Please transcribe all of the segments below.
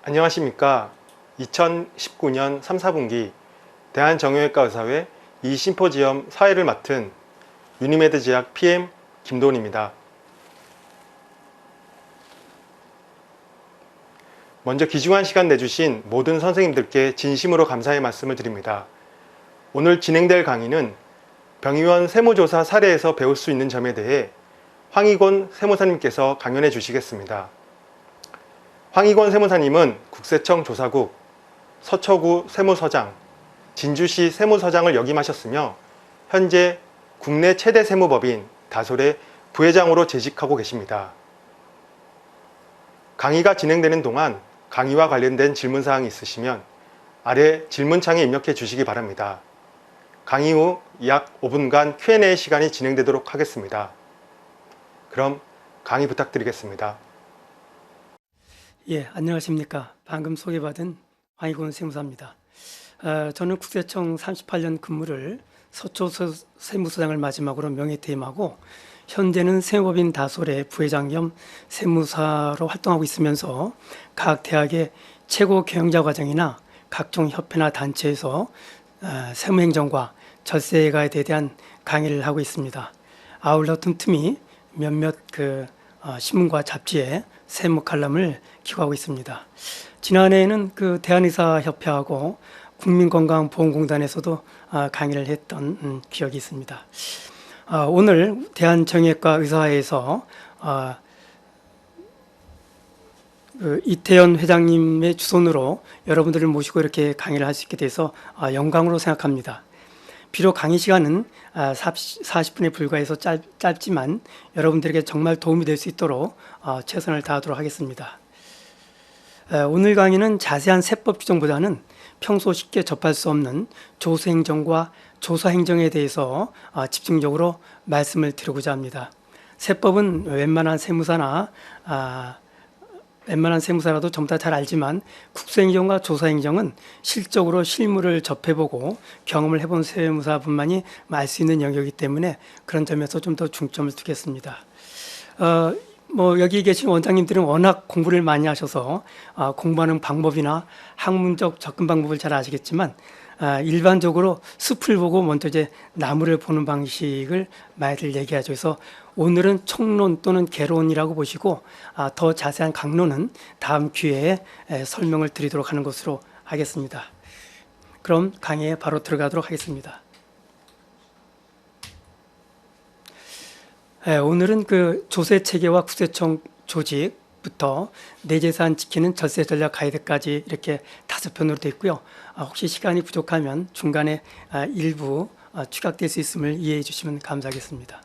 안녕하십니까. 2019년 3, 4분기 대한정형외과 의사회 이 심포지엄 사회를 맡은 유니메드 제약 PM 김도훈입니다. 먼저 귀중한 시간 내주신 모든 선생님들께 진심으로 감사의 말씀을 드립니다. 오늘 진행될 강의는 병의원 세무조사 사례에서 배울 수 있는 점에 대해 황희곤 세무사님께서 강연해 주시겠습니다. 황희곤 세무사님은 국세청 조사국, 서초구 세무서장, 진주시 세무서장을 역임하셨으며 현재 국내 최대 세무법인 다솔의 부회장으로 재직하고 계십니다. 강의가 진행되는 동안 강의와 관련된 질문사항이 있으시면 아래 질문창에 입력해 주시기 바랍니다. 강의 후 약 5분간 Q&A 시간이 진행되도록 하겠습니다. 그럼 강의 부탁드리겠습니다. 예, 안녕하십니까. 방금 소개받은 황희곤 세무사입니다. 저는 국세청 38년 근무를 서초 세무서장을 마지막으로 명예퇴임하고 현재는 세무법인 다솔의 부회장 겸 세무사로 활동하고 있으면서 각 대학의 최고 경영자 과정이나 각종 협회나 단체에서 세무행정과 절세가에 대한 강의를 하고 있습니다. 아울러 틈틈이 몇몇 신문과 잡지에 세무 칼럼을 기고하고 있습니다. 지난해에는 대한의사협회하고 국민건강보험공단에서도 강의를 했던 기억이 있습니다. 오늘 대한정형외과 의사회에서 이태현 회장님의 주선으로 여러분들을 모시고 이렇게 강의를 할 수 있게 돼서 영광으로 생각합니다. 비록 강의 시간은 40분에 불과해서 짧지만 여러분들에게 정말 도움이 될 수 있도록 최선을 다하도록 하겠습니다. 오늘 강의는 자세한 세법 규정보다는 평소 쉽게 접할 수 없는 조세행정과 조사행정에 대해서 집중적으로 말씀을 드리고자 합니다. 세법은 웬만한 세무사라도 전부 다 잘 알지만 국세행정과 조사행정은 실적으로 실무를 접해보고 경험을 해본 세무사분만이 알 수 있는 영역이기 때문에 그런 점에서 좀 더 중점을 두겠습니다. 여기 계신 원장님들은 워낙 공부를 많이 하셔서 공부하는 방법이나 학문적 접근 방법을 잘 아시겠지만 일반적으로 숲을 보고 먼저 이제 나무를 보는 방식을 많이들 얘기하죠. 그래서 오늘은 총론 또는 개론이라고 보시고 더 자세한 강론은 다음 기회에 설명을 드리도록 하는 것으로 하겠습니다. 그럼 강의에 바로 들어가도록 하겠습니다. 오늘은 조세 체계와 국세청 조직부터 내재산 지키는 절세 전략 가이드까지 이렇게 5편으로 되어 있고요. 혹시 시간이 부족하면 중간에 일부 추가될 수 있음을 이해해 주시면 감사하겠습니다.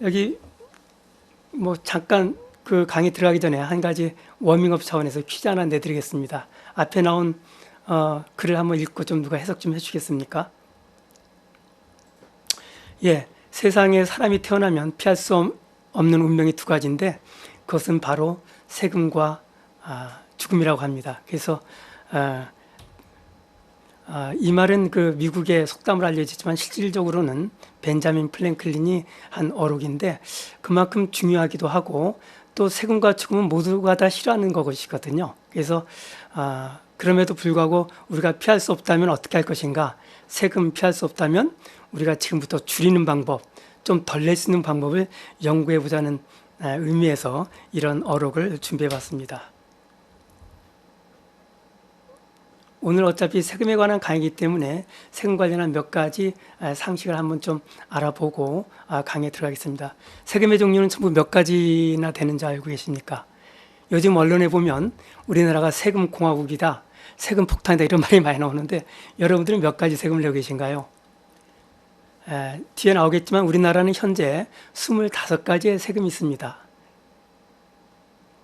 여기 잠깐 강의 들어가기 전에 한 가지 워밍업 차원에서 퀴즈 하나 내드리겠습니다. 앞에 나온 글을 한번 읽고 좀 누가 해석 좀 해주시겠습니까? 예, 세상에 사람이 태어나면 피할 수 없는 운명이 두 가지인데 그것은 바로 세금과 죽음이라고 합니다. 그래서 이 말은 미국의 속담으로 알려지지만 실질적으로는 벤자민 플랭클린이 한 어록인데 그만큼 중요하기도 하고 또 세금과 죽음은 모두가 다 싫어하는 것이거든요. 그래서 그럼에도 불구하고 우리가 피할 수 없다면 어떻게 할 것인가? 세금 피할 수 없다면 우리가 지금부터 줄이는 방법, 좀 덜 낼 수 있는 방법을 연구해 보자는 의미에서 이런 어록을 준비해 봤습니다. 오늘 어차피 세금에 관한 강의이기 때문에 세금 관련한 몇 가지 상식을 한번 좀 알아보고 강의에 들어가겠습니다. 세금의 종류는 전부 몇 가지나 되는지 알고 계십니까? 요즘 언론에 보면 우리나라가 세금 공화국이다, 세금 폭탄이다 이런 말이 많이 나오는데 여러분들은 몇 가지 세금을 내고 계신가요? 뒤에 나오겠지만 우리나라는 현재 25가지의 세금이 있습니다.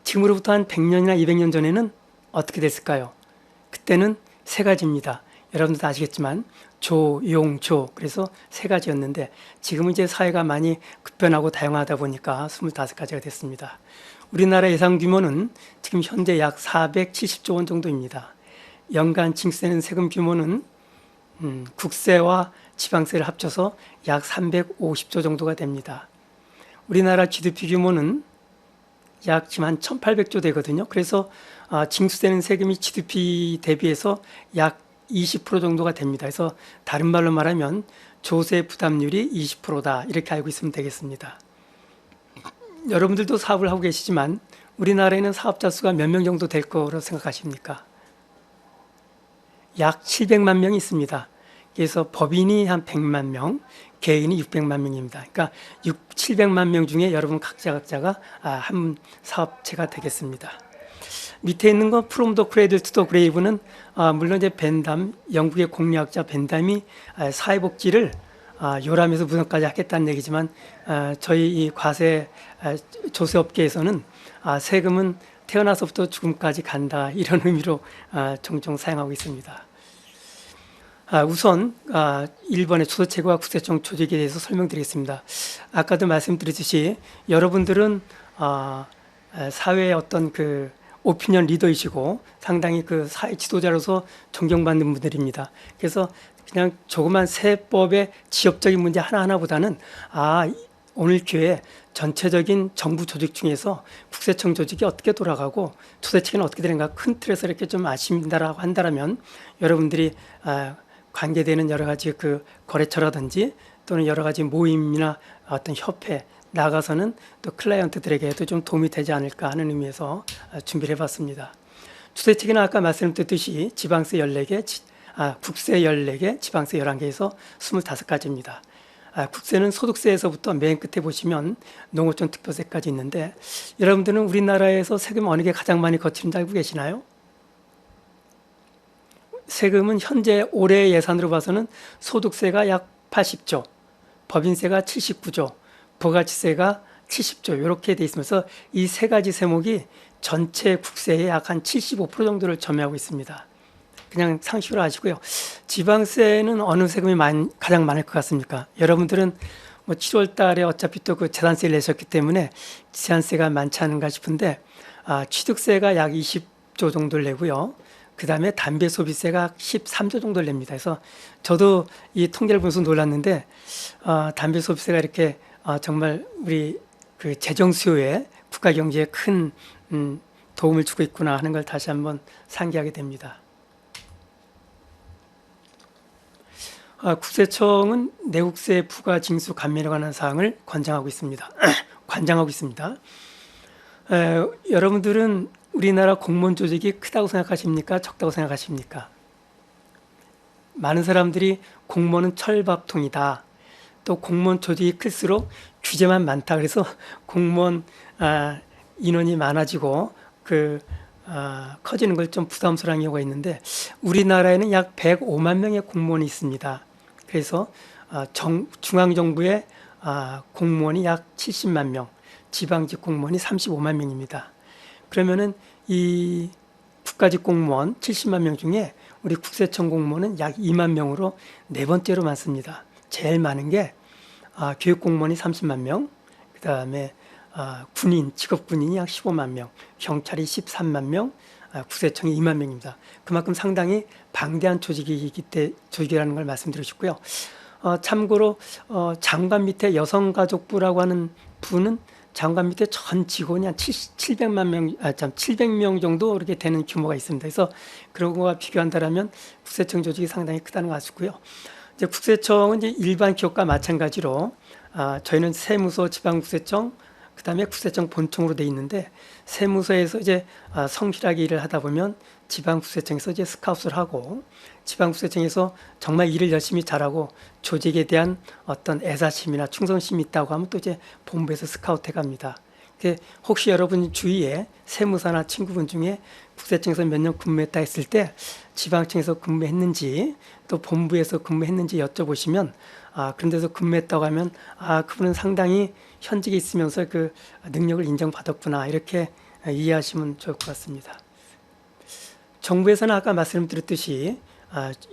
지금으로부터 한 100년이나 200년 전에는 어떻게 됐을까요? 그때는 3가지입니다. 여러분들도 아시겠지만 조, 용, 조, 그래서 3가지였는데 지금은 이제 사회가 많이 급변하고 다양하다 보니까 25가지가 됐습니다. 우리나라 예상 규모는 지금 현재 약 470조 원 정도입니다. 연간 징수되는 세금 규모는 국세와 지방세를 합쳐서 약 350조 정도가 됩니다. 우리나라 GDP 규모는 약 지금 한 1,800조 되거든요. 그래서 징수되는 세금이 GDP 대비해서 약 20% 정도가 됩니다. 그래서 다른 말로 말하면 조세 부담률이 20%다 이렇게 알고 있으면 되겠습니다. 여러분들도 사업을 하고 계시지만 우리나라에는 사업자 수가 몇 명 정도 될 거라고 생각하십니까? 약 700만 명이 있습니다. 그래서 법인이 한 100만 명, 개인이 600만 명입니다. 그러니까 700만 명 중에 여러분 각자가 한 사업체가 되겠습니다. 밑에 있는 건 From the Cradle to the Grave는 물론 이제 벤담, 영국의 공리학자 벤담이 사회복지를 요람에서 무덤까지 하겠다는 얘기지만 저희 이 과세 조세업계에서는 세금은 태어나서부터 죽음까지 간다 이런 의미로 종종 사용하고 있습니다. 우선 1번의 조세체계와 국세청 조직에 대해서 설명드리겠습니다. 아까도 말씀드렸듯이 여러분들은 사회의 어떤 그 오피니언 리더이시고 상당히 그 사회 지도자로서 존경받는 분들입니다. 그래서 그냥 조그만 세법의 지역적인 문제 하나하나보다는 오늘 교회 전체적인 정부 조직 중에서 국세청 조직이 어떻게 돌아가고 조세체계는 어떻게 되는가 큰 틀에서 이렇게 좀 아신다라고 한다면 여러분들이 관계되는 여러 가지 그 거래처라든지 또는 여러 가지 모임이나 어떤 협회 나가서는 또 클라이언트들에게도 좀 도움이 되지 않을까 하는 의미에서 준비를 해봤습니다. 조세체계는 아까 말씀드렸듯이 지방세 14개, 국세 14개, 지방세 11개에서 25가지입니다. 국세는 소득세에서부터 맨 끝에 보시면 농어촌 특별세까지 있는데 여러분들은 우리나라에서 세금 어느 게 가장 많이 거치는지 알고 계시나요? 세금은 현재 올해 예산으로 봐서는 소득세가 약 80조, 법인세가 79조, 부가치세가 70조 이렇게 돼 있으면서 이 세 가지 세목이 전체 국세의 약 한 75% 정도를 점유하고 있습니다. 그냥 상식으로 아시고요. 지방세는 어느 세금이 가장 많을 것 같습니까? 여러분들은 뭐 7월 달에 어차피 또 그 재산세를 내셨기 때문에 재산세가 많지 않은가 싶은데 취득세가 약 20조 정도를 내고요. 그 다음에 담배 소비세가 13조 정도를 냅니다. 그래서 저도 이 통계를 보면서 놀랐는데 담배 소비세가 이렇게 정말 우리 그 재정 수요에 국가 경제에 큰 도움을 주고 있구나 하는 걸 다시 한번 상기하게 됩니다. 국세청은 내국세 부가 징수 감면에 관한 사항을 관장하고 있습니다. 관장하고 있습니다. 여러분들은 우리나라 공무원 조직이 크다고 생각하십니까? 적다고 생각하십니까? 많은 사람들이 공무원은 철밥통이다. 또 공무원 조직이 클수록 규제만 많다. 그래서 공무원 인원이 많아지고 커지는 걸 좀 부담스러운 경우가 있는데 우리나라에는 약 105만 명의 공무원이 있습니다. 그래서 중앙정부의 공무원이 약 70만 명, 지방직 공무원이 35만 명입니다. 그러면은 이 국가직 공무원 70만 명 중에 우리 국세청 공무원은 약 2만 명으로 네 번째로 많습니다. 제일 많은 게 교육 공무원이 30만 명, 그 다음에 군인, 직업군인이 약 15만 명, 경찰이 13만 명, 국세청이 2만 명입니다. 그만큼 상당히 방대한 조직이라는 걸 말씀드리고 싶고요. 참고로 장관 밑에 여성가족부라고 하는 부는 장관 밑에 전 직원이 한 700명 정도 이렇게 되는 규모가 있습니다. 그래서 그런 거와 비교한다면 국세청 조직이 상당히 크다는 거 아시고요. 이제 국세청은 이제 일반 기업과 마찬가지로 저희는 세무서, 지방국세청, 그다음에 국세청 본청으로 돼 있는데 세무서에서 이제 성실하게 일을 하다 보면 지방국세청에서 이제 스카웃을 하고 지방국세청에서 정말 일을 열심히 잘하고 조직에 대한 어떤 애사심이나 충성심이 있다고 하면 또 이제 본부에서 스카웃해 갑니다. 혹시 여러분 주위에 세무사나 친구분 중에 국세청에서 몇 년 근무했다 했을 때 지방청에서 근무했는지 또 본부에서 근무했는지 여쭤보시면 그런 데서 근무했다고 하면 그분은 상당히 현직에 있으면서 그 능력을 인정받았구나 이렇게 이해하시면 좋을 것 같습니다. 정부에서는 아까 말씀드렸듯이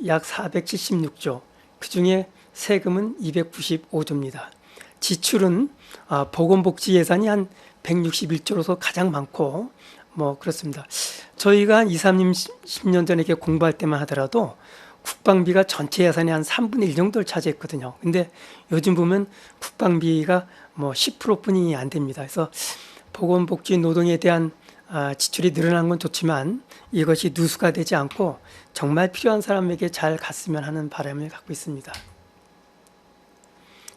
약 476조, 그중에 세금은 295조입니다. 지출은 보건복지 예산이 한 161조로서 가장 많고 뭐 그렇습니다. 저희가 한 30년 전에 이렇게 공부할 때만 하더라도 국방비가 전체 예산의 한 3분의 1 정도를 차지했거든요. 근데 요즘 보면 국방비가 뭐 10%뿐이 안 됩니다. 그래서 보건복지 노동에 대한 지출이 늘어난 건 좋지만 이것이 누수가 되지 않고 정말 필요한 사람에게 잘 갔으면 하는 바람을 갖고 있습니다.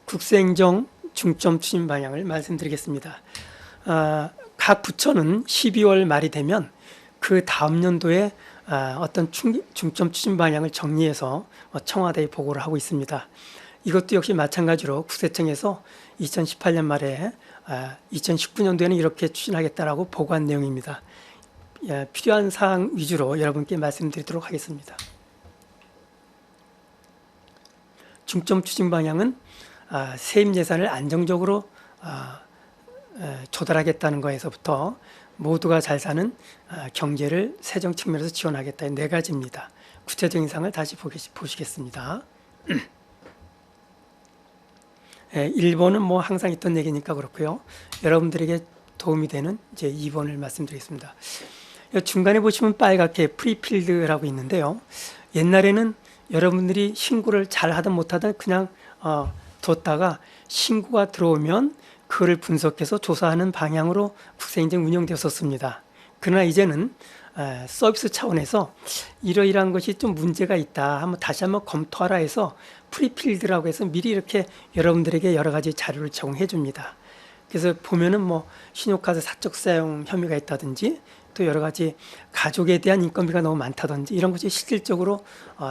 국세행정 중점 추진 방향을 말씀드리겠습니다. 각 부처는 12월 말이 되면 그 다음 연도에 어떤 중점 추진 방향을 정리해서 청와대에 보고를 하고 있습니다. 이것도 역시 마찬가지로 국세청에서 2018년 말에 2019년도에는 이렇게 추진하겠다라고 보고한 내용입니다. 필요한 사항 위주로 여러분께 말씀드리도록 하겠습니다. 중점 추진 방향은 세입 예산을 안정적으로 조달하겠다는 거에서부터 모두가 잘 사는 경제를 세정 측면에서 지원하겠다, 네 가지입니다. 구체적인 사항을 다시 보시겠습니다. 1번은 뭐 항상 있던 얘기니까 그렇고요. 여러분들에게 도움이 되는 이제 2번을 말씀드리겠습니다. 중간에 보시면 빨갛게 프리필드라고 있는데요. 옛날에는 여러분들이 신고를 잘 하든 못하든 그냥 뒀다가 신고가 들어오면 그걸 분석해서 조사하는 방향으로 국세행정 운영되었었습니다. 그러나 이제는 서비스 차원에서 이러이러한 것이 좀 문제가 있다 한번 다시 한번 검토하라 해서 프리필드라고 해서 미리 이렇게 여러분들에게 여러 가지 자료를 제공해 줍니다. 그래서 보면은 뭐 신용카드 사적 사용 혐의가 있다든지 또 여러 가지 가족에 대한 인건비가 너무 많다든지 이런 것이 실질적으로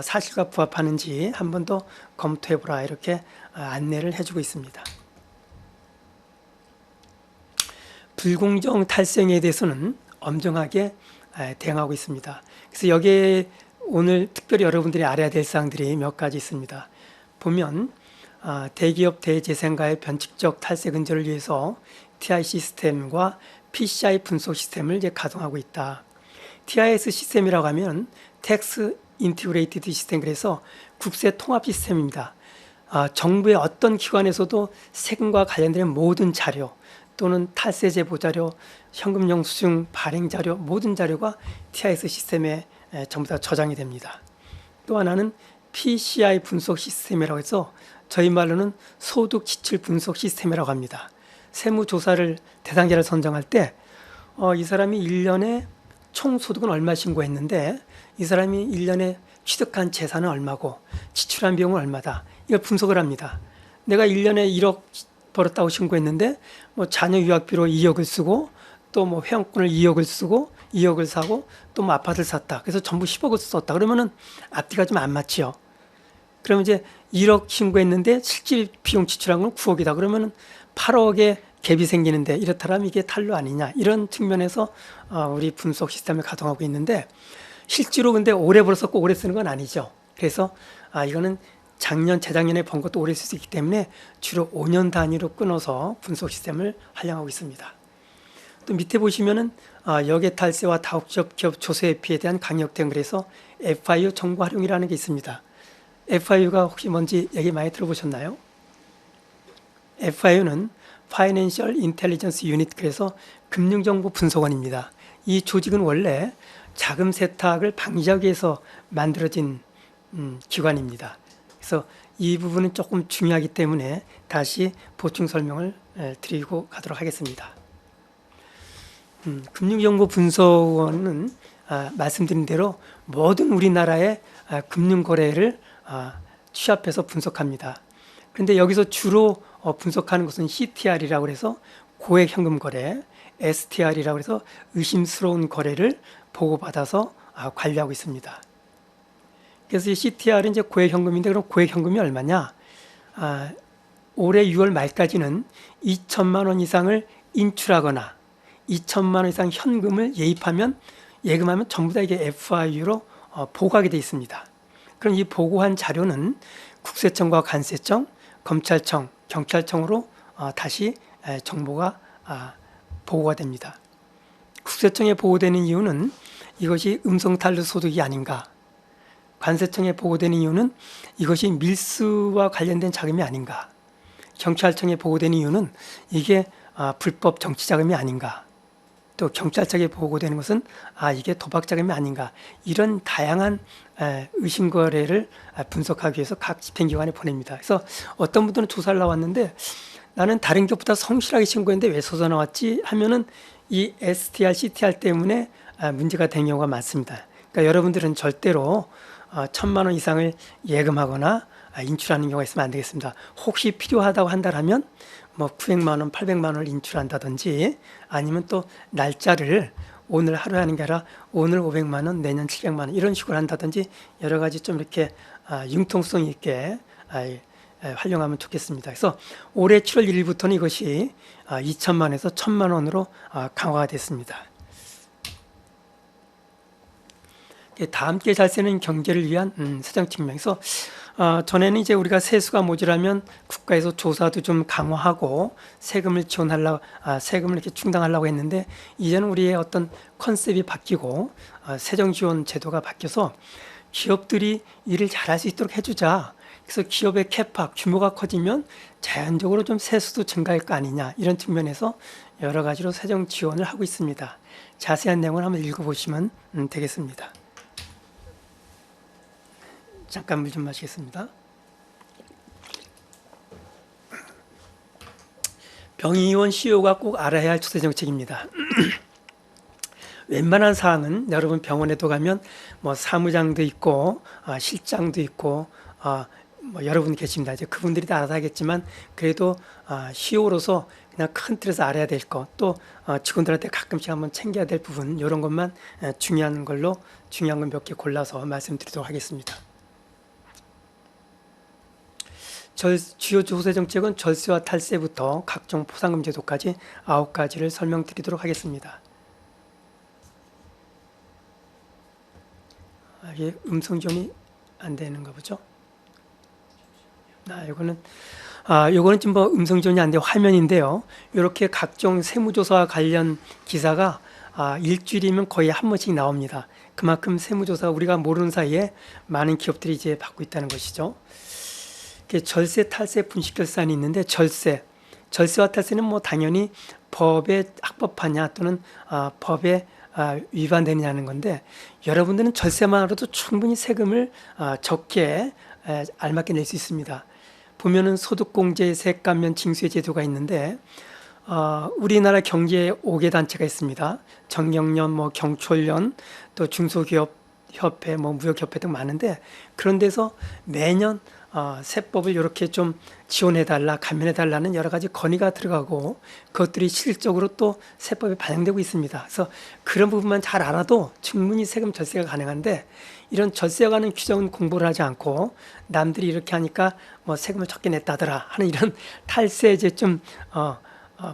사실과 부합하는지 한 번 더 검토해 보라 이렇게 안내를 해주고 있습니다. 불공정 탈세에 대해서는 엄정하게 대응하고 있습니다. 그래서 여기에 오늘 특별히 여러분들이 알아야 될 사항들이 몇 가지 있습니다. 보면 대기업 대재생가의 변칙적 탈세 근절을 위해서 TI 시스템과 PCI 분석 시스템을 이제 가동하고 있다. TIS 시스템이라고 하면 Tax Integrated System, 그래서 국세 통합 시스템입니다. 정부의 어떤 기관에서도 세금과 관련된 모든 자료 또는 탈세제 보자료, 현금 영수증 발행 자료, 모든 자료가 TIS 시스템에 전부 다 저장이 됩니다. 또 하나는 PCI 분석 시스템이라고 해서 저희 말로는 소득 지출 분석 시스템이라고 합니다. 세무조사를 대상자를 선정할 때 이 사람이 1년에 총 소득은 얼마 신고했는데 이 사람이 1년에 취득한 재산은 얼마고 지출한 비용은 얼마다, 이걸 분석을 합니다. 내가 1년에 1억 벌었다고 신고했는데 뭐 자녀 유학비로 2억을 쓰고 또 뭐 회원권을 2억을 쓰고 2억을 사고 또 뭐 아파트를 샀다. 그래서 전부 10억을 썼다. 그러면은 앞뒤가 좀 안 맞지요. 그러면 이제 1억 신고했는데 실질 비용 지출한 건 9억이다. 그러면은 8억에 갭이 생기는데 이렇다면 이게 탈루 아니냐, 이런 측면에서 우리 분석 시스템을 가동하고 있는데 실제로 근데 오래 벌었었고 오래 쓰는 건 아니죠. 그래서 이거는 작년, 재작년에 번 것도 오래 쓸 수 있기 때문에 주로 5년 단위로 끊어서 분석 시스템을 활용하고 있습니다. 또 밑에 보시면은 역외 탈세와 다국적 기업 조세 회피에 대한 강력 대응, 그래서 FIU 정보 활용이라는 게 있습니다. FIU가 혹시 뭔지 얘기 많이 들어보셨나요? FIU는 Financial Intelligence Unit, 그래서 금융정보 분석원입니다. 이 조직은 원래 자금 세탁을 방지하기 위해서 만들어진 기관입니다. 그래서 이 부분은 조금 중요하기 때문에 다시 보충 설명을 드리고 가도록 하겠습니다. 금융정보 분석원은 말씀드린 대로 모든 우리나라의 금융거래를 취합해서 분석합니다. 그런데 여기서 주로 분석하는 것은 CTR이라고 해서 고액현금 거래, STR이라고 해서 의심스러운 거래를 보고받아서 관리하고 있습니다. 그래서 이 CTR은 이제 고액현금인데, 그럼 고액현금이 얼마냐? 올해 6월 말까지는 2천만 원 이상을 인출하거나 2천만 원 이상 현금을 예금하면 전부 다 이게 FIU로 보고하게 돼 있습니다. 그럼 이 보고한 자료는 국세청과 관세청, 검찰청, 경찰청으로 다시 정보가 보고가 됩니다. 국세청에 보고되는 이유는 이것이 음성탈루 소득이 아닌가, 관세청에 보고되는 이유는 이것이 밀수와 관련된 자금이 아닌가, 경찰청에 보고되는 이유는 이게 불법 정치자금이 아닌가, 또 경찰청에 보고되는 것은 이게 도박자금이 아닌가, 이런 다양한 의심거래를 분석하기 위해서 각 집행기관에 보냅니다. 그래서 어떤 분들은 조사를 나왔는데 나는 다른 기업보다 성실하게 신고했는데 왜 소송 나왔지? 하면은 이 STR, CTR 때문에 문제가 된 경우가 많습니다. 그러니까 여러분들은 절대로 1,000만 원 이상을 예금하거나 인출하는 경우가 있으면 안 되겠습니다. 혹시 필요하다고 한다면 뭐 900만 원, 800만 원을 인출한다든지 아니면 또 날짜를 오늘 하루 하는 게 아니라 오늘 500만 원, 내년 700만 원 이런 식으로 한다든지 여러 가지 좀 이렇게 융통성 있게 활용하면 좋겠습니다. 그래서 올해 7월 1일부터는 이것이 2천만 원에서 1,000만 원으로 강화가 됐습니다. 다 함께 잘 쓰는 경제를 위한 세정 측면에서 전에는 이제 우리가 세수가 모자라면 국가에서 조사도 좀 강화하고 세금을 지원하려고 세금을 이렇게 충당하려고 했는데 이제는 우리의 어떤 컨셉이 바뀌고 세정 지원 제도가 바뀌어서 기업들이 일을 잘할 수 있도록 해주자. 그래서 기업의 캐파 규모가 커지면 자연적으로 좀 세수도 증가할 거 아니냐 이런 측면에서 여러 가지로 세정 지원을 하고 있습니다. 자세한 내용을 한번 읽어보시면 되겠습니다. 잠깐 물 좀 마시겠습니다. 병의원 CEO가 꼭 알아야 할 추세 정책입니다. 웬만한 사항은 여러분 병원에도 가면 뭐 사무장도 있고 실장도 있고 뭐 여러분 계십니다. 이제 그분들이 다 알아서 하겠지만 그래도 CEO로서 그냥 큰 틀에서 알아야 될 것, 또 직원들한테 가끔씩 한번 챙겨야 될 부분 이런 것만 중요한 건 몇 개 골라서 말씀드리도록 하겠습니다. 주요 조세 정책은 절세와 탈세부터 각종 포상금 제도까지 9가지를 설명드리도록 하겠습니다. 이게 음성 지원이 안 되는가 보죠? 요거는 지금 뭐 음성 지원이 안 돼 화면인데요. 이렇게 각종 세무조사와 관련 기사가 일주일이면 거의 한 번씩 나옵니다. 그만큼 세무조사 우리가 모르는 사이에 많은 기업들이 이제 받고 있다는 것이죠. 절세, 탈세, 분식결산이 있는데 절세와 탈세는 뭐 당연히 법에 합법하냐 또는 법에 위반되느냐는 건데 여러분들은 절세만으로도 충분히 세금을 적게 알맞게 낼 수 있습니다. 보면은 소득공제, 세감면, 징수의 제도가 있는데 우리나라 경제에 5개 단체가 있습니다. 정경련, 뭐 경촌련, 또 중소기업협회, 뭐 무역협회 등 많은데 그런 데서 매년 세법을 이렇게 좀 지원해달라, 감면해달라는 여러 가지 건의가 들어가고 그것들이 실질적으로 또 세법에 반영되고 있습니다. 그래서 그런 부분만 잘 알아도 충분히 세금 절세가 가능한데 이런 절세에 관한 규정은 공부를 하지 않고 남들이 이렇게 하니까 뭐 세금을 적게 냈다더라 하는 이런 탈세에 이제 좀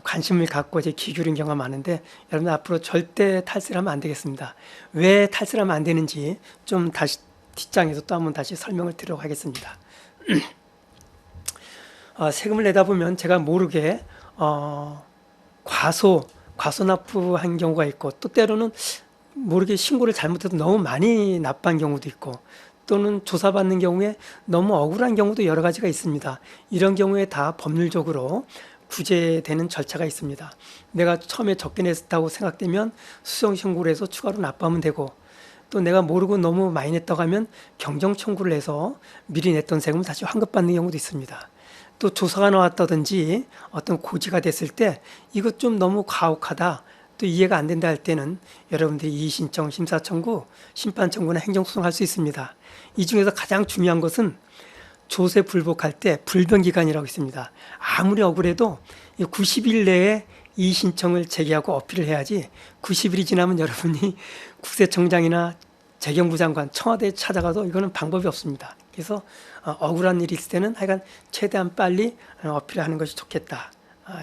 관심을 갖고 이제 기울인 경우가 많은데 여러분 앞으로 절대 탈세를 하면 안 되겠습니다. 왜 탈세를 하면 안 되는지 좀 다시 뒷장에서 또 한번 다시 설명을 드리도록 하겠습니다. 세금을 내다 보면 제가 모르게 과소납부한 경우가 있고 또 때로는 모르게 신고를 잘못해서 너무 많이 납부한 경우도 있고 또는 조사받는 경우에 너무 억울한 경우도 여러 가지가 있습니다. 이런 경우에 다 법률적으로 구제되는 절차가 있습니다. 내가 처음에 적게 냈다고 생각되면 수정 신고를 해서 추가로 납부하면 되고 또 내가 모르고 너무 많이 냈다고 하면 경정 청구를 해서 미리 냈던 세금을 다시 환급받는 경우도 있습니다. 또 조사가 나왔다든지 어떤 고지가 됐을 때 이것 좀 너무 가혹하다 또 이해가 안 된다 할 때는 여러분들이 이의신청, 심사청구, 심판청구나 행정소송할 수 있습니다. 이 중에서 가장 중요한 것은 조세 불복할 때 불변기간이라고 있습니다. 아무리 억울해도 90일 내에 이의 신청을 제기하고 어필을 해야지 90일이 지나면 여러분이 국세청장이나 재경부 장관, 청와대에 찾아가도 이거는 방법이 없습니다. 그래서 억울한 일이 있을 때는 하여간 최대한 빨리 어필하는 것이 좋겠다.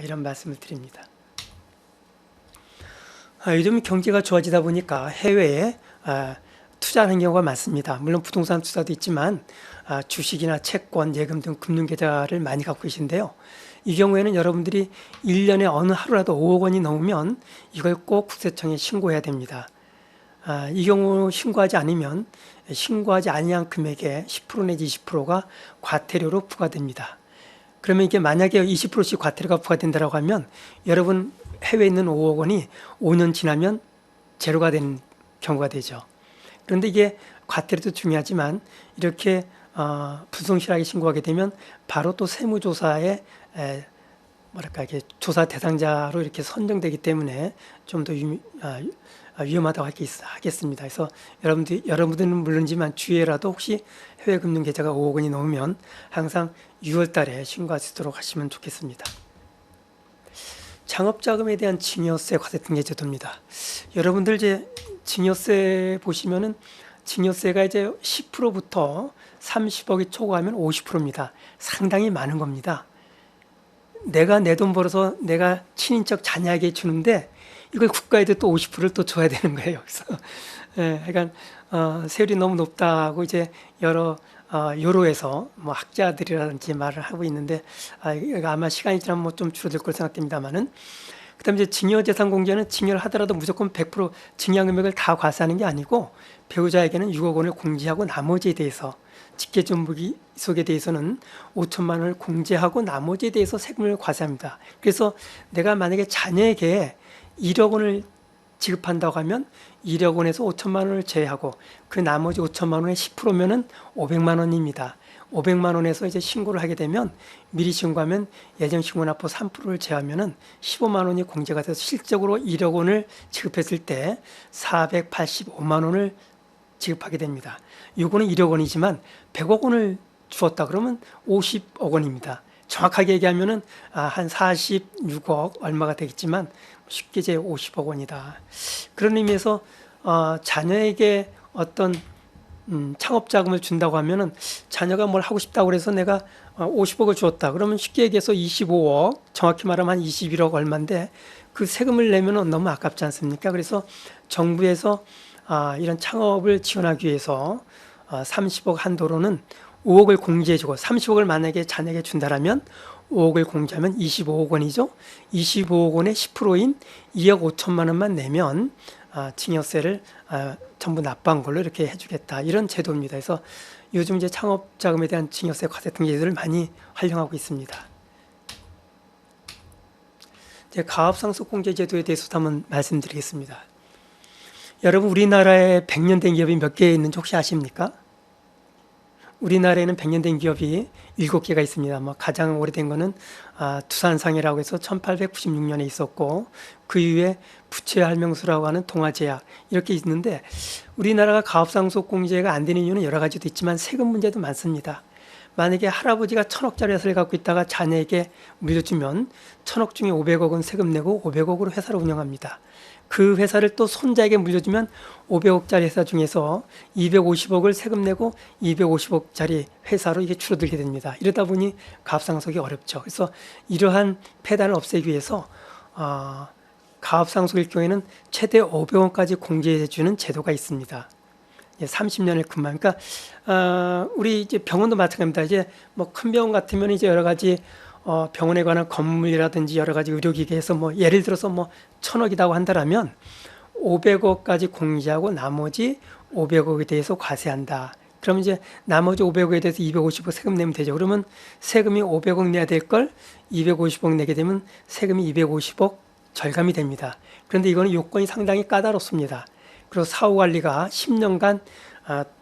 이런 말씀을 드립니다. 요즘 경제가 좋아지다 보니까 해외에 투자하는 경우가 많습니다. 물론 부동산 투자도 있지만 주식이나 채권, 예금 등 금융계좌를 많이 갖고 계신데요. 이 경우에는 여러분들이 1년에 어느 하루라도 5억 원이 넘으면 이걸 꼭 국세청에 신고해야 됩니다. 이 경우 신고하지 않으면 신고하지 아니한 금액의 10% 내지 20%가 과태료로 부과됩니다. 그러면 이게 만약에 20%씩 과태료가 부과된다고 하면 여러분 해외에 있는 5억 원이 5년 지나면 제로가 되는 경우가 되죠. 그런데 이게 과태료도 중요하지만 이렇게 불성실하게 신고하게 되면 바로 또 세무조사에 뭐랄까 이게 조사 대상자로 이렇게 선정되기 때문에 좀 더 위험하다고 하겠습니다. 그래서 여러분들은 물론이지만 주의라도 혹시 해외 금융 계좌가 5억 원이 넘으면 항상 6월 달에 신고할 수 있도록 하시면 좋겠습니다. 창업자금에 대한 증여세 과세등재 제도입니다. 여러분들 이제 증여세 보시면은 증여세가 이제 10%부터 30억이 초과하면 50%입니다. 상당히 많은 겁니다. 내가 내 돈 벌어서 내가 친인척 자녀에게 주는데 이걸 국가에도 또 50%를 또 줘야 되는 거예요. 그래서 그러니까 세율이 너무 높다고 이제 여러 여로에서 뭐 학자들이라든지 말을 하고 있는데 아마 시간이 지나면 뭐 좀 줄어들 걸 생각됩니다만은 그다음에 이제 증여재산 공제는 증여를 하더라도 무조건 100% 증여 금액을 다 과세하는 게 아니고 배우자에게는 6억 원을 공제하고 나머지에 대해서 직계존속에 대해서는 5천만 원을 공제하고 나머지에 대해서 세금을 과세합니다. 그래서 내가 만약에 자녀에게 1억 원을 지급한다고 하면 1억 원에서 5천만 원을 제외하고 그 나머지 5천만 원의 10%면은 500만 원입니다. 500만 원에서 이제 신고를 하게 되면 미리 신고하면 예정 신고납부 3%를 제하면은 15만 원이 공제가 돼서 실적으로 1억 원을 지급했을 때 485만 원을 지급하게 됩니다. 요거는 1억 원이지만 100억 원을 주었다 그러면 50억 원입니다. 정확하게 얘기하면은 한 46억 얼마가 되겠지만 쉽게 제 50억 원이다. 그런 의미에서 자녀에게 어떤 창업 자금을 준다고 하면은 자녀가 뭘 하고 싶다고 그래서 내가 50억을 주었다. 그러면 쉽게 얘기해서 25억, 정확히 말하면 한 21억 얼마인데 그 세금을 내면은 너무 아깝지 않습니까? 그래서 정부에서 이런 창업을 지원하기 위해서 30억 한도로는 5억을 공제해주고 30억을 만약에 자녀에게 준다라면 5억을 공제하면 25억 원이죠. 25억 원의 10%인 2억 5천만 원만 내면 증여세를 전부 납부한 걸로 이렇게 해주겠다. 이런 제도입니다. 그래서 요즘 이제 창업 자금에 대한 증여세 과세 등재 제도를 많이 활용하고 있습니다. 이제 가업상속공제 제도에 대해서도 한번 말씀드리겠습니다. 여러분 우리나라에 100년 된 기업이 몇 개 있는지 혹시 아십니까? 우리나라에는 100년 된 기업이 7개가 있습니다. 뭐 가장 오래된 거는 두산상해라고 해서 1896년에 있었고 그 이후에 부채할명수라고 하는 동아제약 이렇게 있는데 우리나라가 가업상속공제가 안 되는 이유는 여러 가지도 있지만 세금 문제도 많습니다. 만약에 할아버지가 1,000억짜리 회사를 갖고 있다가 자녀에게 물려주면 1,000억 중에 500억은 세금 내고 500억으로 회사를 운영합니다. 그 회사를 또 손자에게 물려주면 500억짜리 회사 중에서 250억을 세금 내고 250억짜리 회사로 이게 줄어들게 됩니다. 이러다 보니 가업상속이 어렵죠. 그래서 이러한 폐단을 없애기 위해서 가업상속일 경우에는 최대 500원까지 공제해주는 제도가 있습니다. 30년을 근무하니까 우리 이제 병원도 마찬가지입니다. 이제 뭐 큰 병원 같으면 이제 여러 가지 병원에 관한 건물이라든지 여러 가지 의료기계에서 뭐 예를 들어서 뭐 1,000억이라고 한다라면 500억까지 공제하고 나머지 500억에 대해서 과세한다. 그러면 이제 나머지 500억에 대해서 250억 세금 내면 되죠. 그러면 세금이 500억 내야 될 걸 250억 내게 되면 세금이 250억 절감이 됩니다. 그런데 이거는 요건이 상당히 까다롭습니다. 그리고 사후 관리가 10년간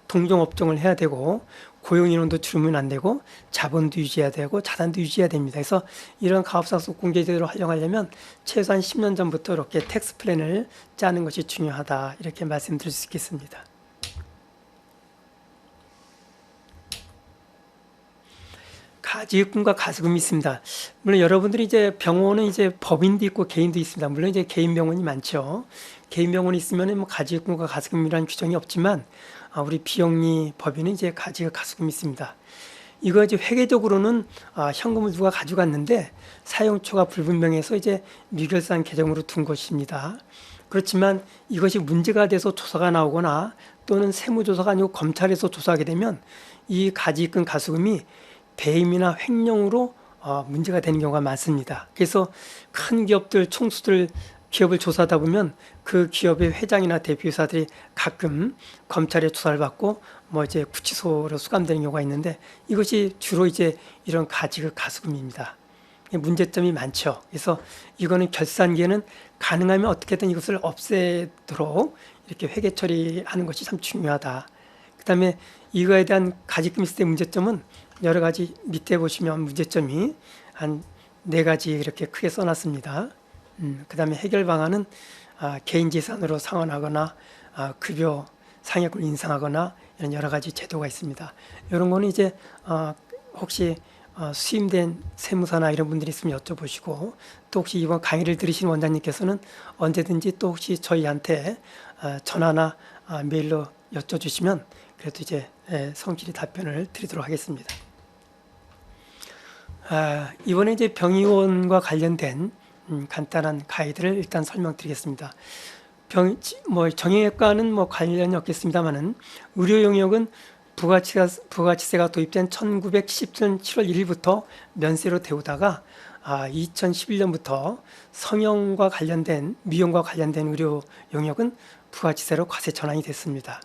동종업종을 해야 되고 고용인원도 줄이면 안 되고 자본도 유지해야 되고 자산도 유지해야 됩니다. 그래서 이런 가업상속 공제제도를 활용하려면 최소한 10년 전부터 이렇게 텍스 플랜을 짜는 것이 중요하다. 이렇게 말씀드릴 수 있겠습니다. 가지급금과 가수금이 있습니다. 물론 여러분들이 이제 병원은 이제 법인도 있고 개인도 있습니다. 물론 이제 개인 병원이 많죠. 개인 병원이 있으면 뭐 가지급금과 가수금이라는 규정이 없지만 우리 비영리 법인은 이제 가지급 가수금이 있습니다. 이거 이제 회계적으로는 현금을 누가 가져갔는데 사용처가 불분명해서 이제 미결산 계정으로 둔 것입니다. 그렇지만 이것이 문제가 돼서 조사가 나오거나 또는 세무조사가 아니고 검찰에서 조사하게 되면 이 가지입금 가수금이 배임이나 횡령으로 문제가 되는 경우가 많습니다. 그래서 큰 기업들, 총수들 기업을 조사하다 보면 그 기업의 회장이나 대표이사들이 가끔 검찰의 조사를 받고 뭐 이제 구치소로 수감되는 경우가 있는데 이것이 주로 이제 이런 가지급 가수금입니다. 문제점이 많죠. 그래서 이거는 결산기에는 가능하면 어떻게든 이것을 없애도록 이렇게 회계 처리하는 것이 참 중요하다. 그다음에 이거에 대한 가지금 있을 때 문제점은 여러 가지 밑에 보시면 문제점이 한 네 가지 이렇게 크게 써놨습니다. 그 다음에 해결 방안은 개인 재산으로 상환하거나 급여 상여금을 인상하거나 이런 여러 가지 제도가 있습니다. 이런 거는 이제 혹시 수임된 세무사나 이런 분들이 있으면 여쭤보시고, 또 혹시 이번 강의를 들으신 원장님께서는 언제든지 또 혹시 저희한테 전화나 메일로 여쭤주시면 그래도 이제 성실히 답변을 드리도록 하겠습니다. 이번에 이제 병의원과 관련된 간단한 가이드를 일단 설명드리겠습니다. 정형외과는 관련이 없겠습니다만은 의료 용역은 부가치세가 도입된 1977년 7월 1일부터 면세로 데우다가 2011년부터 성형과 관련된 미용과 관련된 의료 용역은 부가치세로 과세 전환이 됐습니다.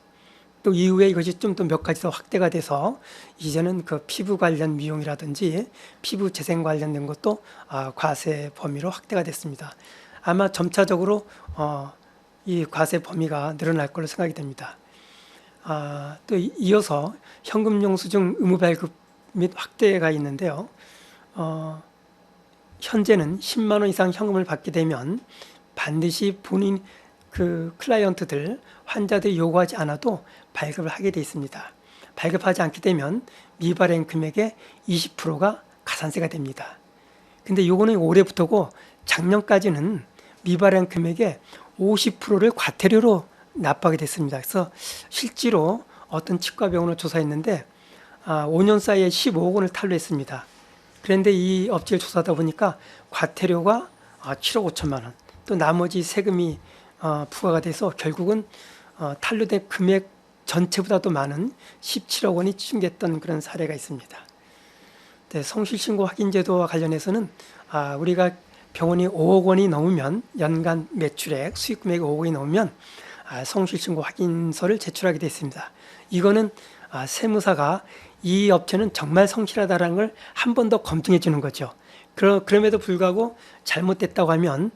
또 이후에 이것이 좀 더 몇 가지 더 확대가 돼서 이제는 그 피부 관련 미용이라든지 피부 재생 관련된 것도 과세 범위로 확대가 됐습니다. 아마 점차적으로 이 과세 범위가 늘어날 걸로 생각이 됩니다. 또 이어서 현금영수증 의무 발급 및 확대가 있는데요. 현재는 10만 원 이상 현금을 받게 되면 반드시 본인 클라이언트들, 환자들이 요구하지 않아도 발급을 하게 돼 있습니다. 발급하지 않게 되면 미발행 금액의 20%가 가산세가 됩니다. 근데 요거는 올해부터고 작년까지는 미발행 금액의 50%를 과태료로 납부하게 됐습니다. 그래서 실제로 어떤 치과병원을 조사했는데 5년 사이에 15억 원을 탈루했습니다. 그런데 이 업체를 조사하다 보니까 과태료가 7억 5천만 원, 또 나머지 세금이 부과가 돼서 결국은 탈루된 금액 전체보다도 많은 17억 원이 추징됐던 그런 사례가 있습니다. 네, 성실신고 확인제도와 관련해서는 우리가 병원이 5억 원이 넘으면 연간 매출액, 수익금액이 5억 원이 넘으면 성실신고 확인서를 제출하게 되어 있습니다. 이거는 세무사가 이 업체는 정말 성실하다는 걸 한 번 더 검증해 주는 거죠. 그럼에도 불구하고 잘못됐다고 하면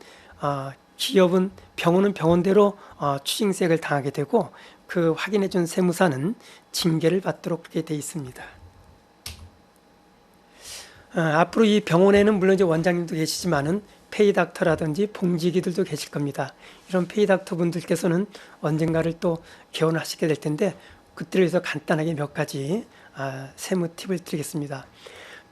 기업은 병원은 병원대로 추징세를 당하게 되고 그 확인해 준 세무사는 징계를 받도록 그렇게 되어 있습니다. 앞으로 이 병원에는 물론 이제 원장님도 계시지만은 페이닥터라든지 봉지기들도 계실 겁니다. 이런 페이닥터 분들께서는 언젠가를 또 개원을 하시게 될 텐데 그때를 위해서 간단하게 몇 가지 세무 팁을 드리겠습니다.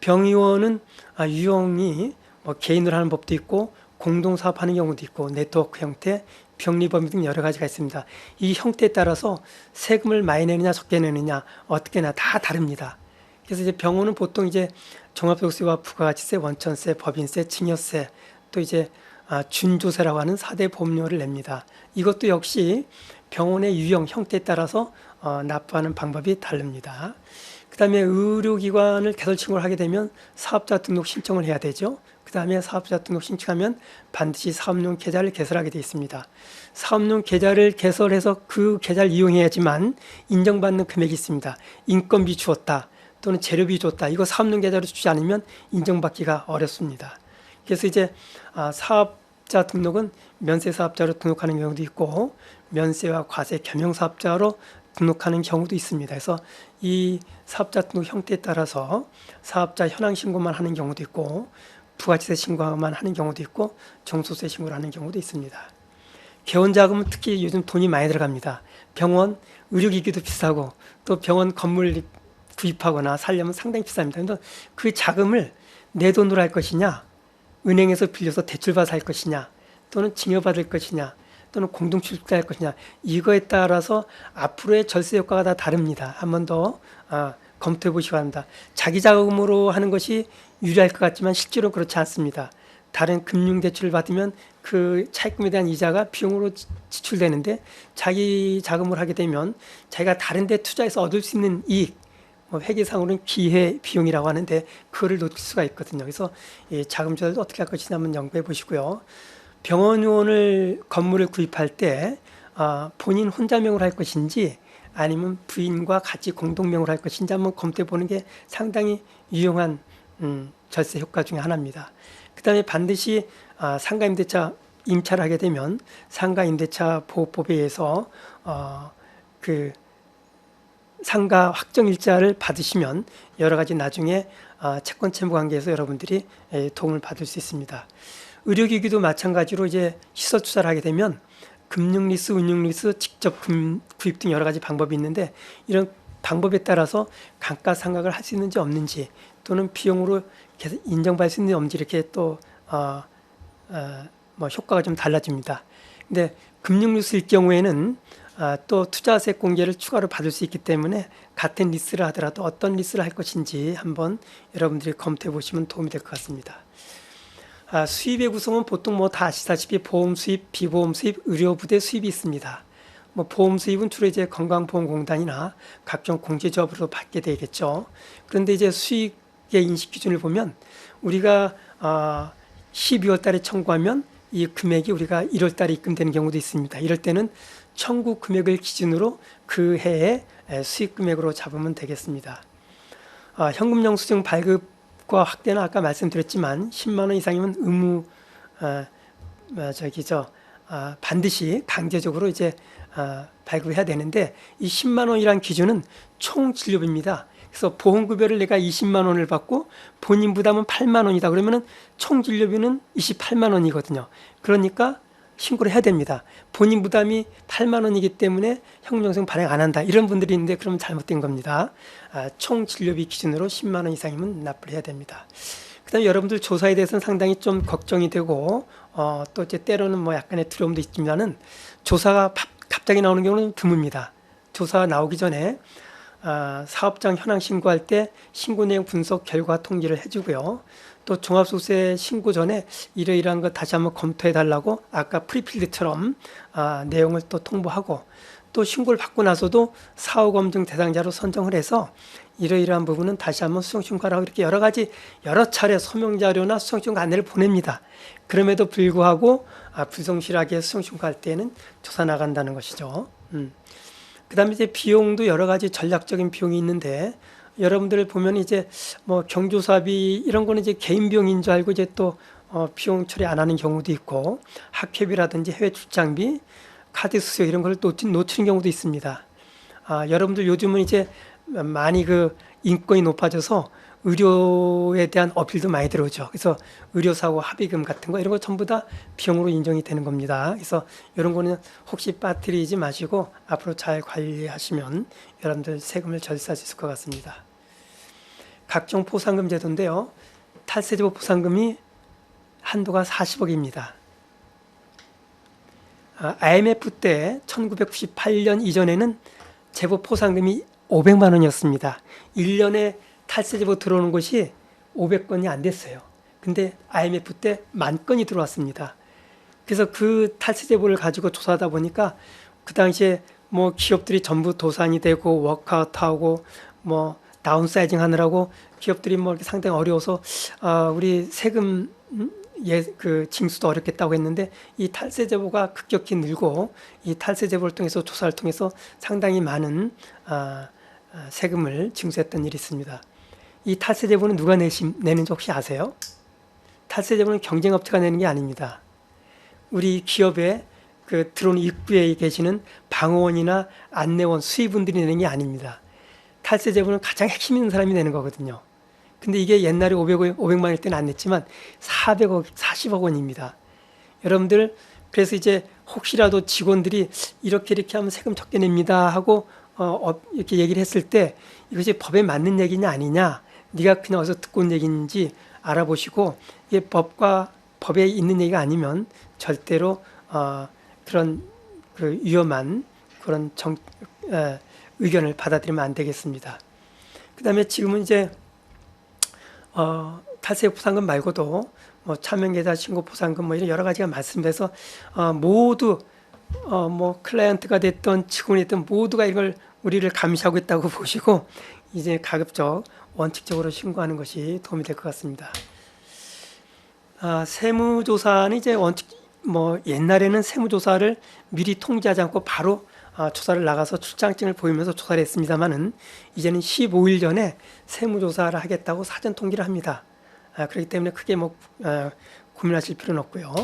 병의원은 유형이 개인으로 하는 법도 있고 공동사업하는 경우도 있고 네트워크 형태, 병리범위 등 여러 가지가 있습니다. 이 형태에 따라서 세금을 많이 내느냐 적게 내느냐 어떻게 내냐 다 다릅니다. 그래서 이제 병원은 보통 이제 종합소득세와 부가가치세, 원천세, 법인세, 증여세, 또 이제 준조세라고 하는 4대 보험료를 냅니다. 이것도 역시 병원의 유형, 형태에 따라서 납부하는 방법이 다릅니다. 그 다음에 의료기관을 개설 신고를 하게 되면 사업자 등록 신청을 해야 되죠. 그 다음에 사업자 등록 신청하면 반드시 사업용 계좌를 개설하게 되어 있습니다. 사업용 계좌를 개설해서 그 계좌를 이용해야지만 인정받는 금액이 있습니다. 인건비 주었다 또는 재료비 줬다. 이거 사업용 계좌로 주지 않으면 인정받기가 어렵습니다. 그래서 이제 사업자 등록은 면세 사업자로 등록하는 경우도 있고 면세와 과세 겸용 사업자로 등록하는 경우도 있습니다. 그래서 이 사업자 등록 형태에 따라서 사업자 현황 신고만 하는 경우도 있고 부가치세 신고만 하는 경우도 있고 종소세 신고를 하는 경우도 있습니다. 개원자금은 특히 요즘 돈이 많이 들어갑니다. 병원 의료기기도 비싸고 또 병원 건물 구입하거나 살려면 상당히 비쌉니다. 그래서 그 자금을 내 돈으로 할 것이냐, 은행에서 빌려서 대출받아서 할 것이냐, 또는 증여받을 것이냐, 또는 공동출자할 것이냐, 이거에 따라서 앞으로의 절세 효과가 다 다릅니다. 한 번 더 검토해 보시기 바랍니다. 자기 자금으로 하는 것이 유리할 것 같지만 실제로 그렇지 않습니다. 다른 금융대출을 받으면 그 차입금에 대한 이자가 비용으로 지출되는데 자기 자금으로 하게 되면 자기가 다른 데 투자해서 얻을 수 있는 이익, 회계상으로는 기회 비용이라고 하는데 그거를 놓칠 수가 있거든요. 그래서 자금 조달도 어떻게 할 것이냐 한번 연구해 보시고요. 병원을 건물을 구입할 때 본인 혼자 명으로 할 것인지 아니면 부인과 같이 공동명으로 할 것인지 한번 검토해 보는 게 상당히 유용한 절세 효과 중에 하나입니다. 그 다음에 반드시 상가임대차 임차를 하게 되면 상가임대차 보호법에 의해서 그 상가 확정일자를 받으시면 여러 가지 나중에 채권 채무 관계에서 여러분들이 도움을 받을 수 있습니다. 의료기기도 마찬가지로 이제 시설 투자를 하게 되면 금융 리스, 운용 리스, 직접 구입 등 여러 가지 방법이 있는데 이런 방법에 따라서 감가상각을 할 수 있는지 없는지 또는 비용으로 계속 인정받을 수 있는지 없는지 이렇게 또 뭐 효과가 좀 달라집니다. 근데 금융 리스일 경우에는 또 투자세 공개를 추가로 받을 수 있기 때문에 같은 리스를 하더라도 어떤 리스를 할 것인지 한번 여러분들이 검토해 보시면 도움이 될 것 같습니다. 수입의 구성은 보통 뭐 다 아시다시피 보험 수입, 비보험 수입, 의료 부대 수입이 있습니다. 뭐 보험 수입은 주로 이제 건강보험공단이나 각종 공제조합으로 받게 되겠죠. 그런데 이제 수익의 인식 기준을 보면 우리가 12월 달에 청구하면 이 금액이 우리가 1월 달에 입금되는 경우도 있습니다. 이럴 때는 청구 금액을 기준으로 그 해의 수익 금액으로 잡으면 되겠습니다. 현금 영수증 발급과 확대는 아까 말씀드렸지만 10만 원 이상이면 의무 반드시 강제적으로 이제 발급해야 되는데 이 10만 원이란 기준은 총 진료비입니다. 그래서 보험급여를 내가 20만 원을 받고 본인 부담은 8만 원이다 그러면은 총 진료비는 28만 원이거든요. 그러니까 신고를 해야 됩니다. 본인 부담이 8만 원이기 때문에 현금영수증 발행 안 한다 이런 분들이 있는데 그러면 잘못된 겁니다. 총 진료비 기준으로 10만 원 이상이면 납부를 해야 됩니다. 그다음에 여러분들 조사에 대해서는 상당히 좀 걱정이 되고 또 이제 때로는 뭐 약간의 두려움도 있지만은 조사가 갑자기 나오는 경우는 드뭅니다. 조사가 나오기 전에 사업장 현황 신고할 때 신고 내용 분석 결과 통지를 해주고요. 또 종합소득세 신고 전에 이러이러한 거 다시 한번 검토해 달라고 아까 프리필드처럼 내용을 또 통보하고 또 신고를 받고 나서도 사후검증 대상자로 선정을 해서 이러이러한 부분은 다시 한번 수정신고하라고 이렇게 여러 차례 소명자료나 수정신고 안내를 보냅니다. 그럼에도 불구하고 불성실하게 수정신고할 때는 조사 나간다는 것이죠. 그다음에 이제 비용도 여러 가지 전략적인 비용이 있는데 여러분들 보면 이제 뭐 경조사비 이런 거는 이제 개인 비용인 줄 알고 이제 또 비용 처리 안 하는 경우도 있고 학회비라든지 해외 출장비, 카드 수수료 이런 걸 놓치는 경우도 있습니다. 여러분들 요즘은 이제 많이 그 인권이 높아져서 의료에 대한 어필도 많이 들어오죠. 그래서 의료사고 합의금 같은 거 이런 거 전부 다 비용으로 인정이 되는 겁니다. 그래서 이런 거는 혹시 빠뜨리지 마시고 앞으로 잘 관리하시면 여러분들 세금을 절세할 수 있을 것 같습니다. 각종 포상금 제도인데요. 탈세제보 포상금이 한도가 40억입니다. IMF 때 1998년 이전에는 제보 포상금이 500만 원이었습니다. 1년에 탈세 제보 들어오는 것이 500건이 안 됐어요. 근데 IMF 때 10,000건이 들어왔습니다. 그래서 그 탈세 제보를 가지고 조사하다 보니까 그 당시에 뭐 기업들이 전부 도산이 되고 워크아웃하고 뭐 다운사이징 하느라고 기업들이 뭐 이렇게 상당히 어려워서 우리 세금 그 징수도 어렵겠다고 했는데 이 탈세 제보가 급격히 늘고 이 탈세 제보를 통해서 조사를 통해서 상당히 많은 세금을 징수했던 일이 있습니다. 이 탈세 제보는 누가 내는지 혹시 아세요? 탈세 제보는 경쟁업체가 내는 게 아닙니다. 우리 기업에 그 들어오는 입구에 계시는 방어원이나 안내원, 수의분들이 내는 게 아닙니다. 탈세 제보는 가장 핵심 있는 사람이 내는 거거든요. 근데 이게 옛날에 500만일 때는 안 냈지만 40억 원입니다. 여러분들 그래서 이제 혹시라도 직원들이 이렇게 하면 세금 적게 냅니다 하고 이렇게 얘기를 했을 때 이것이 법에 맞는 얘기냐 아니냐 네가 그냥 어디서 듣고 온 얘기인지 알아보시고 이게 법에 있는 얘기가 아니면 절대로 그런 그 위험한 그런 의견을 받아들이면 안 되겠습니다. 그다음에 지금은 이제 탈세 포상금 말고도 뭐 차명계좌 신고 포상금 뭐 이런 여러 가지가 말씀돼서 모두 뭐 클라이언트가 됐던 직원이 됐던 모두가 이걸 우리를 감시하고 있다고 보시고 이제 가급적 원칙적으로 신고하는 것이 도움이 될 것 같습니다. 세무조사는 이제 원칙 뭐 옛날에는 세무조사를 미리 통지하지 않고 바로 조사를 나가서 출장증을 보이면서 조사를 했습니다만은 이제는 15일 전에 세무조사를 하겠다고 사전 통지를 합니다. 그렇기 때문에 크게 뭐 고민하실 필요는 없고요.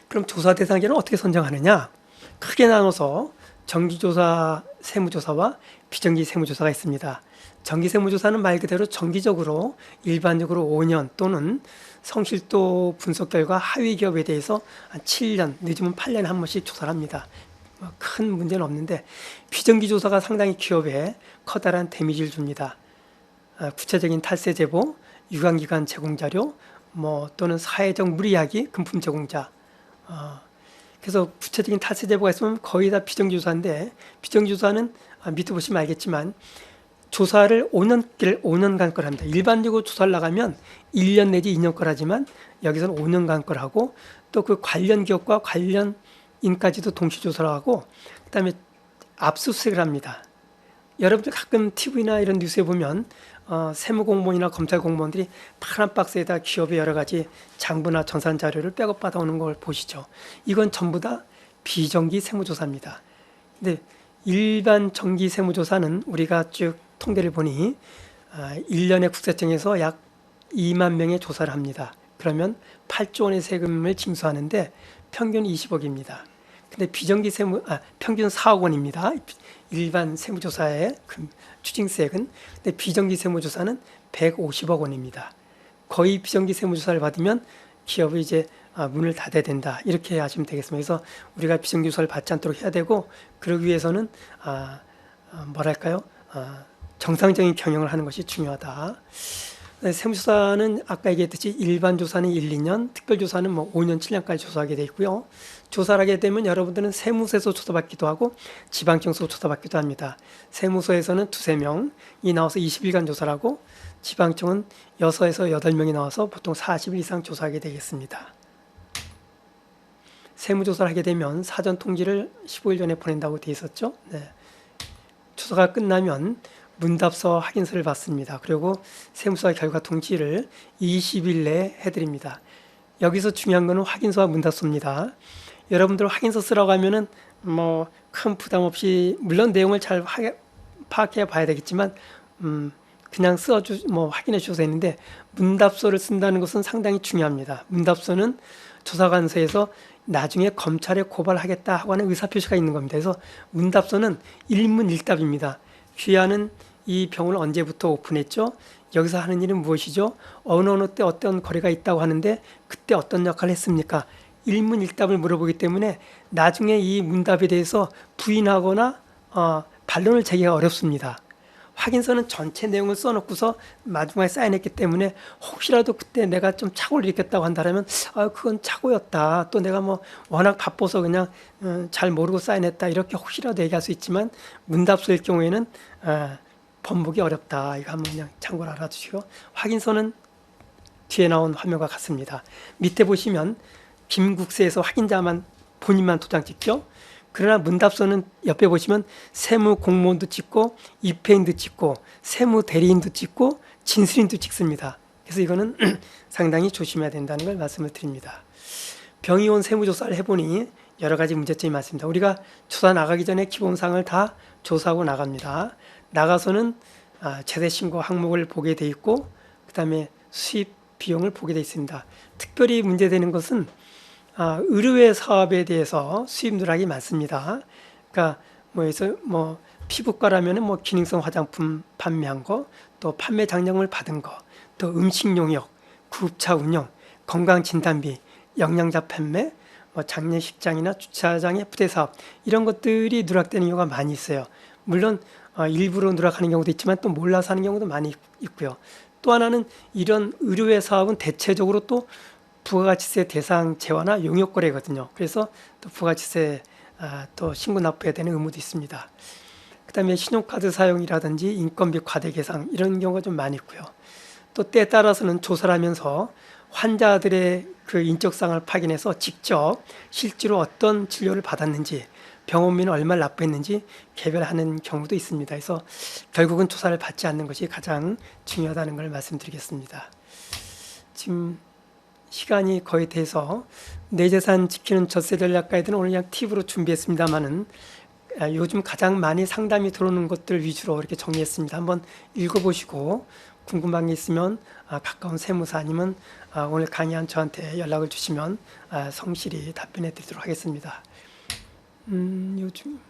그럼 조사 대상자는 어떻게 선정하느냐? 크게 나눠서 정기조사 세무조사와 비정기 세무조사가 있습니다. 정기세무조사는 말 그대로 정기적으로 일반적으로 5년 또는 성실도 분석 결과 하위 기업에 대해서 한 7년, 늦으면 8년에 한 번씩 조사를 합니다. 큰 문제는 없는데 비정기조사가 상당히 기업에 커다란 데미지를 줍니다. 구체적인 탈세 제보, 유관기관 제공 자료, 또는 사회적 무리야기, 금품 제공자. 그래서 구체적인 탈세 제보가 있으면 거의 다 비정기조사인데 비정기조사는 밑에 보시면 알겠지만 조사를 5년간 걸 합니다. 일반적으로 조사를 나가면 1년 내지 2년 걸 하지만 여기서는 5년간 걸 하고 또 그 관련 기업과 관련인까지도 동시 조사를 하고 그다음에 압수수색을 합니다. 여러분들 가끔 TV나 이런 뉴스에 보면 세무공무원이나 검찰공무원들이 파란 박스에다 기업의 여러 가지 장부나 전산 자료를 백업 받아오는 걸 보시죠. 이건 전부 다 비정기 세무조사입니다. 근데 일반 정기 세무조사는 우리가 쭉 통계를 보니 1년에 국세청에서 약 2만 명의 조사를 합니다. 그러면 8조 원의 세금을 징수하는데 평균 20억입니다. 근데 비정기 평균 4억 원입니다. 일반 세무조사의 추징세액은. 근데 비정기 세무조사는 150억 원입니다. 거의 비정기 세무조사를 받으면 기업이 이제 문을 닫아야 된다. 이렇게 하시면 되겠습니다. 그래서 우리가 비정기 조사를 받지 않도록 해야 되고 그러기 위해서는 정상적인 경영을 하는 것이 중요하다. 세무조사는 아까 얘기했듯이 일반 조사는 1, 2년, 특별조사는 5년, 7년까지 조사하게 돼 있고요. 조사를 하게 되면 여러분들은 세무서에서 조사받기도 하고 지방청에서 조사받기도 합니다. 세무서에서는 2~3명이 나와서 20일간 조사를 하고 지방청은 6에서 8명이 나와서 보통 40일 이상 조사하게 되겠습니다. 세무조사를 하게 되면 사전 통지를 15일 전에 보낸다고 돼 있었죠. 네. 조사가 끝나면 문답서 확인서를 받습니다. 그리고 세무조사 결과 통지를 20일 내에 해드립니다. 여기서 중요한 것은 확인서와 문답서입니다. 여러분들 확인서 쓰라고 하면은 큰 부담 없이 물론 내용을 잘 파악해 봐야 되겠지만 그냥 확인해 주셔도 되는데 문답서를 쓴다는 것은 상당히 중요합니다. 문답서는 조사관서에서 나중에 검찰에 고발하겠다 하고 하는 의사표시가 있는 겁니다. 그래서 문답서는 일문일답입니다. 귀하는 이 병을 언제부터 오픈했죠? 여기서 하는 일은 무엇이죠? 어느 때 어떤 거래가 있다고 하는데 그때 어떤 역할을 했습니까? 일문일답을 물어보기 때문에 나중에 이 문답에 대해서 부인하거나 반론을 제기하기가 어렵습니다. 확인서는 전체 내용을 써놓고서 마지막에 사인했기 때문에 혹시라도 그때 내가 좀 착오를 일으켰다고 한다면 그건 착오였다. 또 내가 워낙 바빠서 그냥 잘 모르고 사인했다. 이렇게 혹시라도 얘기할 수 있지만 문답서일 경우에는 번복이 어렵다. 이거 한번 그냥 참고로 알아두시고 확인서는 뒤에 나온 화면과 같습니다. 밑에 보시면 김국세에서 확인자만 본인만 도장 찍죠. 그러나 문답서는 옆에 보시면 세무 공무원도 찍고 입회인도 찍고 세무 대리인도 찍고 진술인도 찍습니다. 그래서 이거는 상당히 조심해야 된다는 걸 말씀을 드립니다. 병의원 세무조사를 해보니 여러 가지 문제점이 많습니다. 우리가 조사 나가기 전에 기본사항을 다 조사하고 나갑니다. 나가서는 제세신고 항목을 보게 돼 있고 그 다음에 수입 비용을 보게 돼 있습니다. 특별히 문제되는 것은 의료외 사업에 대해서 수입 누락이 많습니다. 그러니까 피부과라면은 기능성 화장품 판매한 거, 또 판매 장려금을 받은 거, 또 음식 용역, 구급차 운영, 건강 진단비, 영양자 판매, 장례식장이나 주차장의 부대 사업 이런 것들이 누락되는 경우가 많이 있어요. 물론 일부러 누락하는 경우도 있지만 또 몰라서 하는 경우도 많이 있고요. 또 하나는 이런 의료외 사업은 대체적으로 또 부가가치세 대상 재화나 용역 거래거든요. 그래서 또 부가가치세 또 신고 납부해야 되는 의무도 있습니다. 그다음에 신용카드 사용이라든지 인건비 과대 계상 이런 경우가 좀 많이 있고요. 또 때에 따라서는 조사를 하면서 환자들의 그 인적사항을 확인해서 직접 실제로 어떤 진료를 받았는지 병원비는 얼마를 납부했는지 개별하는 경우도 있습니다. 그래서 결국은 조사를 받지 않는 것이 가장 중요하다는 걸 말씀드리겠습니다. 지금 시간이 거의 돼서 내재산 지키는 젖세 전략 가이드는 오늘 그냥 팁으로 준비했습니다만은 요즘 가장 많이 상담이 들어오는 것들 위주로 이렇게 정리했습니다. 한번 읽어보시고 궁금한 게 있으면 가까운 세무사 아니면 오늘 강의한 저한테 연락을 주시면 성실히 답변해 드리도록 하겠습니다. 요즘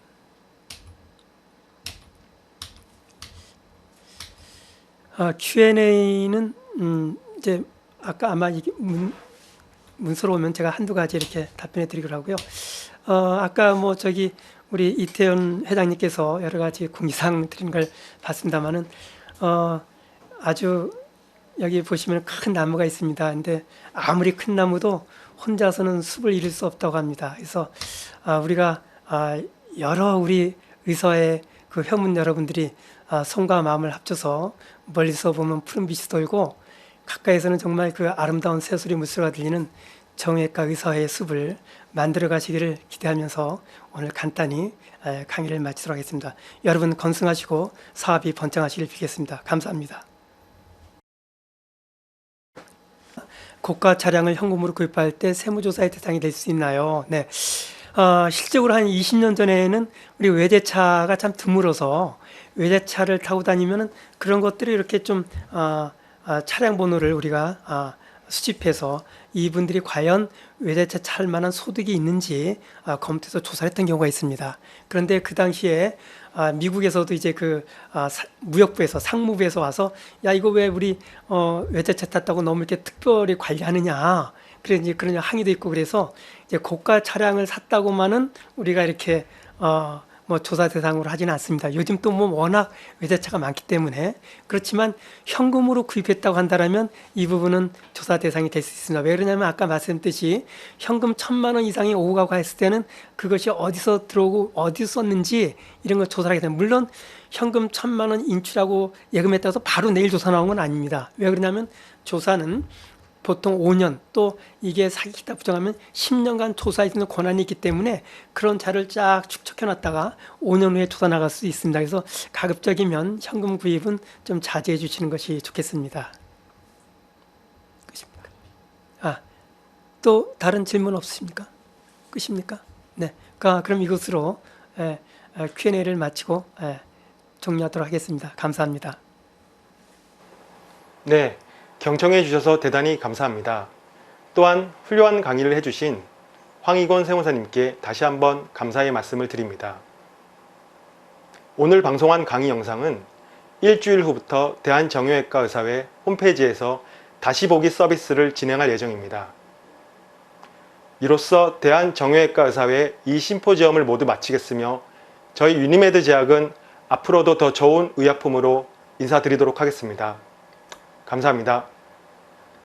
Q&A는 이제 아까 아마 이게 문서로 오면 제가 한두 가지 이렇게 답변해 드리기로 하고요. 아까 뭐 저기 우리 이태원 회장님께서 여러 가지 공지사항 드린 걸 봤습니다만은 아주 여기 보시면 큰 나무가 있습니다. 근데 아무리 큰 나무도 혼자서는 숲을 이룰 수 없다고 합니다. 그래서 우리가 여러 우리 의사의 그 회원 여러분들이 손과 마음을 합쳐서 멀리서 보면 푸른 빛이 돌고 가까이서는 정말 그 아름다운 새소리 물소리가 들리는 정외과 의사회의 숲을 만들어 가시기를 기대하면서 오늘 간단히 강의를 마치도록 하겠습니다. 여러분 건승하시고 사업이 번창하시길 빌겠습니다. 감사합니다. 고가 차량을 현금으로 구입할 때 세무조사의 대상이 될 수 있나요? 네. 실적으로 한 20년 전에는 우리 외제차가 참 드물어서 외제차를 타고 다니면은 그런 것들을 이렇게 좀 차량 번호를 우리가 수집해서 이분들이 과연 외제차 탈 만한 소득이 있는지 검토해서 조사를 했던 경우가 있습니다. 그런데 그 당시에 미국에서도 이제 그 무역부에서 상무부에서 와서 야 이거 왜 우리 외제차 탔다고 너무 이렇게 특별히 관리하느냐 그래 이제 그런 항의도 있고 그래서 이제 고가 차량을 샀다고만은 우리가 이렇게 뭐 조사 대상으로 하지는 않습니다. 요즘 또 뭐 워낙 외제차가 많기 때문에 그렇지만 현금으로 구입했다고 한다면 이 부분은 조사 대상이 될 수 있습니다. 왜 그러냐면 아까 말씀드렸듯이 현금 1,000만 원 이상이 오고 가고 했을 때는 그것이 어디서 들어오고 어디서 썼는지 이런 걸 조사를 하게 됩니다. 물론 현금 1,000만 원 인출하고 예금했다고 해서 바로 내일 조사 나온 건 아닙니다. 왜 그러냐면 조사는 보통 5년 또 이게 사기다 부정하면 10년간 조사할 수 있는 권한이 있기 때문에 그런 자를 쫙 축적해 놨다가 5년 후에 조사 나갈 수 있습니다. 그래서 가급적이면 현금 구입은 좀 자제해 주시는 것이 좋겠습니다. 끝입니까? 또 다른 질문 없으십니까? 끝입니까? 네. 그럼 이것으로 Q&A를 마치고 종료하도록 하겠습니다. 감사합니다. 네, 경청해 주셔서 대단히 감사합니다. 또한 훌륭한 강의를 해주신 황익원 세무사님께 다시 한번 감사의 말씀을 드립니다. 오늘 방송한 강의 영상은 일주일 후부터 대한정형외과 의사회 홈페이지에서 다시 보기 서비스를 진행할 예정입니다. 이로써 대한정형외과 의사회 이 심포지엄을 모두 마치겠으며 저희 유니메드 제약은 앞으로도 더 좋은 의약품으로 인사드리도록 하겠습니다. 감사합니다.